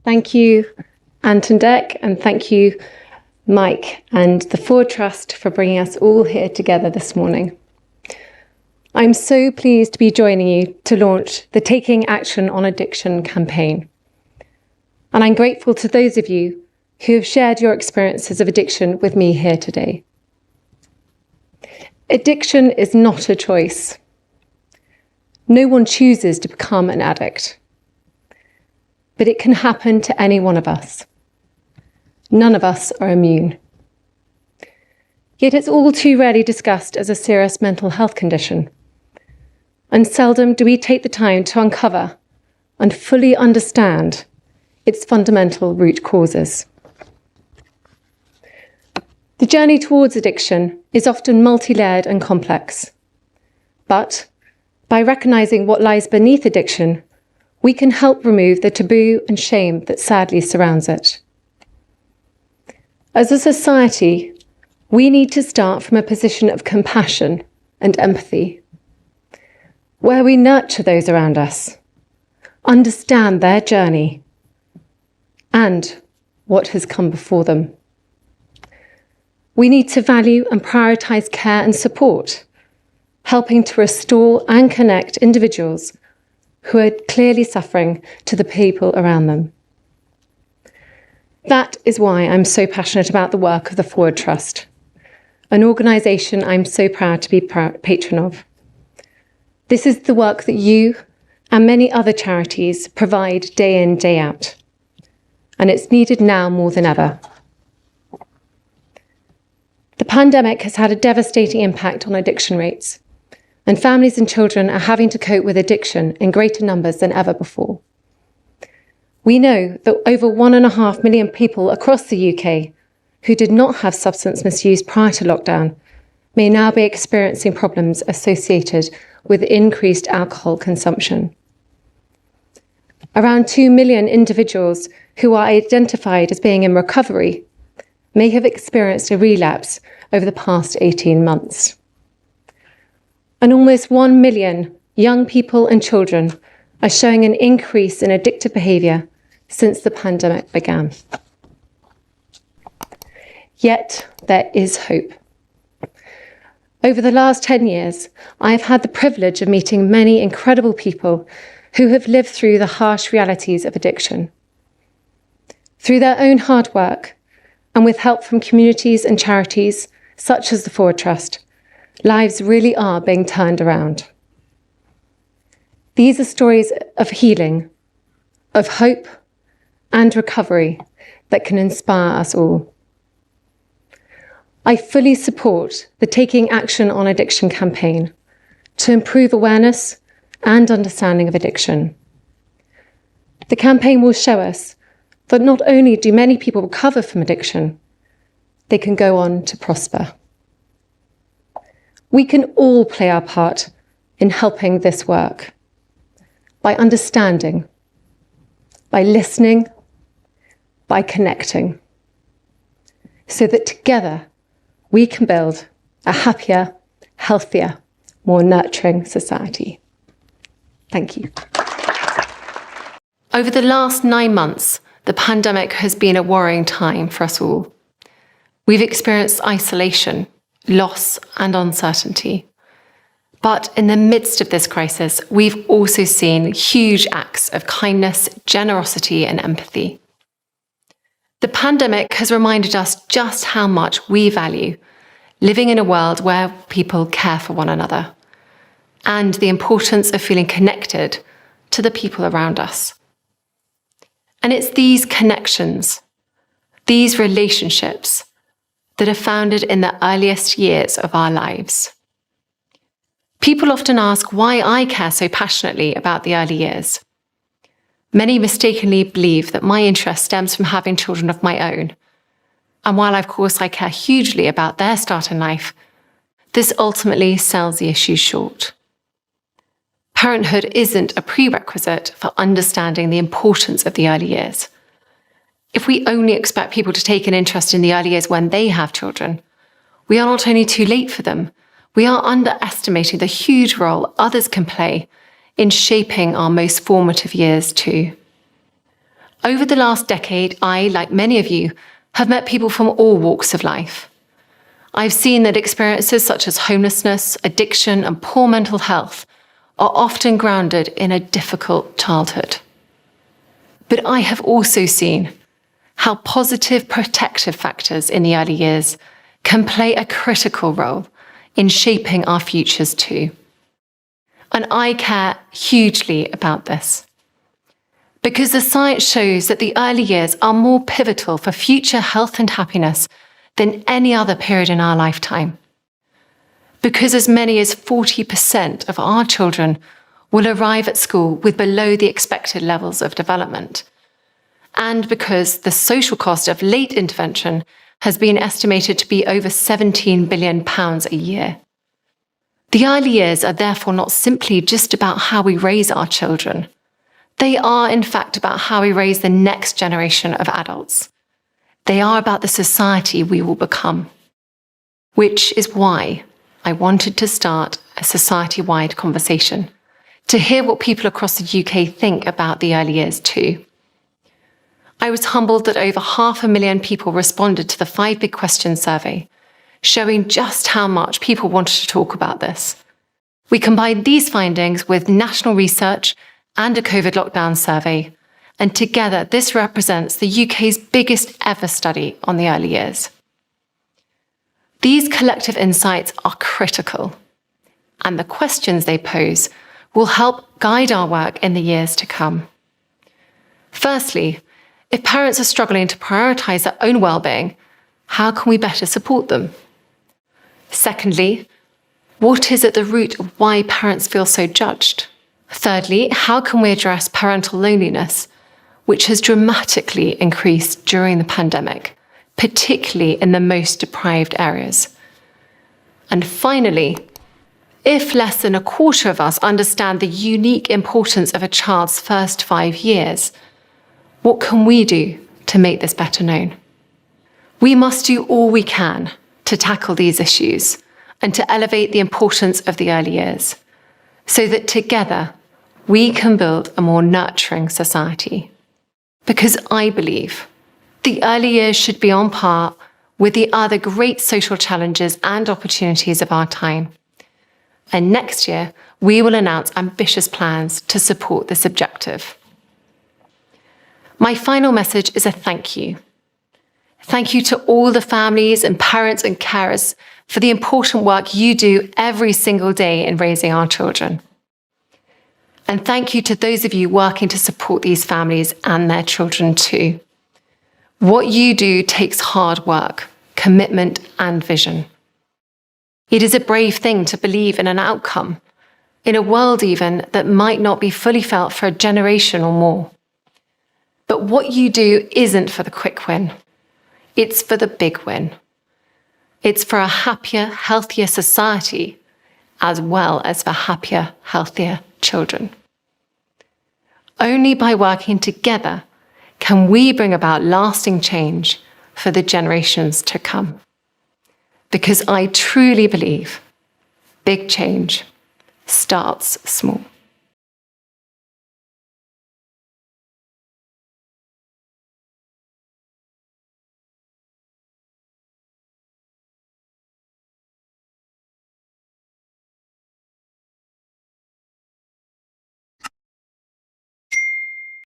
Thank you, Anton Deck, and thank you, Mike and the Ford Trust for bringing us all here together this morning. I'm so pleased to be joining you to launch the Taking Action on Addiction campaign. And I'm grateful to those of you who have shared your experiences of addiction with me here today. Addiction is not a choice. No one chooses to become an addict. But it can happen to any one of us. None of us are immune. Yet it's all too rarely discussed as a serious mental health condition. And seldom do we take the time to uncover and fully understand its fundamental root causes. The journey towards addiction is often multi-layered and complex. But by recognizing what lies beneath addiction, we can help remove the taboo and shame that sadly surrounds it. As a society, we need to start from a position of compassion and empathy, where we nurture those around us, understand their journey, and what has come before them. We need to value and prioritise care and support, helping to restore and connect individuals who are clearly suffering to the people around them. That is why I'm so passionate about the work of the Ford Trust, an organisation I'm so proud to be patron of. This is the work that you and many other charities provide day in, day out, and it's needed now more than ever. The pandemic has had a devastating impact on addiction rates, and families and children are having to cope with addiction in greater numbers than ever before. We know that over 1.5 million people across the UK who did not have substance misuse prior to lockdown may now be experiencing problems associated with increased alcohol consumption. Around 2 million individuals who are identified as being in recovery may have experienced a relapse over the past 18 months. And almost 1 million young people and children are showing an increase in addictive behaviour since the pandemic began. Yet there is hope. Over the last 10 years, I have had the privilege of meeting many incredible people who have lived through the harsh realities of addiction. Through their own hard work, and with help from communities and charities such as the Ford Trust, lives really are being turned around. These are stories of healing, of hope and recovery that can inspire us all. I fully support the Taking Action on Addiction campaign to improve awareness and understanding of addiction. The campaign will show us that not only do many people recover from addiction, they can go on to prosper. We can all play our part in helping this work by understanding, by listening, by connecting, so that together we can build a happier, healthier, more nurturing society. Thank you. Over the last 9 months, the pandemic has been a worrying time for us all. We've experienced isolation, loss, and uncertainty. But in the midst of this crisis, we've also seen huge acts of kindness, generosity, and empathy. The pandemic has reminded us just how much we value living in a world where people care for one another, and the importance of feeling connected to the people around us. And it's these connections, these relationships, that are founded in the earliest years of our lives. People often ask why I care so passionately about the early years. Many mistakenly believe that my interest stems from having children of my own. And while of course I care hugely about their start in life, this ultimately sells the issue short. Parenthood isn't a prerequisite for understanding the importance of the early years. If we only expect people to take an interest in the early years when they have children, we are not only too late for them, we are underestimating the huge role others can play in shaping our most formative years too. Over the last decade, I, like many of you, have met people from all walks of life. I've seen that experiences such as homelessness, addiction, and poor mental health are often grounded in a difficult childhood. But I have also seen how positive protective factors in the early years can play a critical role in shaping our futures too. And I care hugely about this, because the science shows that the early years are more pivotal for future health and happiness than any other period in our lifetime. Because as many as 40% of our children will arrive at school with below the expected levels of development. And because the social cost of late intervention has been estimated to be over £17 billion a year. The early years are therefore not simply just about how we raise our children. They are, in fact, about how we raise the next generation of adults. They are about the society we will become. Which is why I wanted to start a society-wide conversation, to hear what people across the UK think about the early years too. I was humbled that over 500,000 people responded to the 5 Big Questions survey, showing just how much people wanted to talk about this. We combined these findings with national research and a COVID lockdown survey, and together this represents the UK's biggest ever study on the early years. These collective insights are critical, and the questions they pose will help guide our work in the years to come. Firstly, if parents are struggling to prioritise their own well-being, how can we better support them? Secondly, what is at the root of why parents feel so judged? Thirdly, how can we address parental loneliness, which has dramatically increased during the pandemic, particularly in the most deprived areas? And finally, if less than a quarter of us understand the unique importance of a child's first 5 years, what can we do to make this better known? We must do all we can to tackle these issues and to elevate the importance of the early years, so that together we can build a more nurturing society. Because I believe the early years should be on par with the other great social challenges and opportunities of our time. And next year, we will announce ambitious plans to support this objective. My final message is a thank you. Thank you to all the families and parents and carers for the important work you do every single day in raising our children. And thank you to those of you working to support these families and their children too. What you do takes hard work, commitment, and vision. It is a brave thing to believe in an outcome, in a world even that might not be fully felt for a generation or more. But what you do isn't for the quick win. It's for the big win. It's for a happier, healthier society, as well as for happier, healthier children. Only by working together can we bring about lasting change for the generations to come. Because I truly believe big change starts small.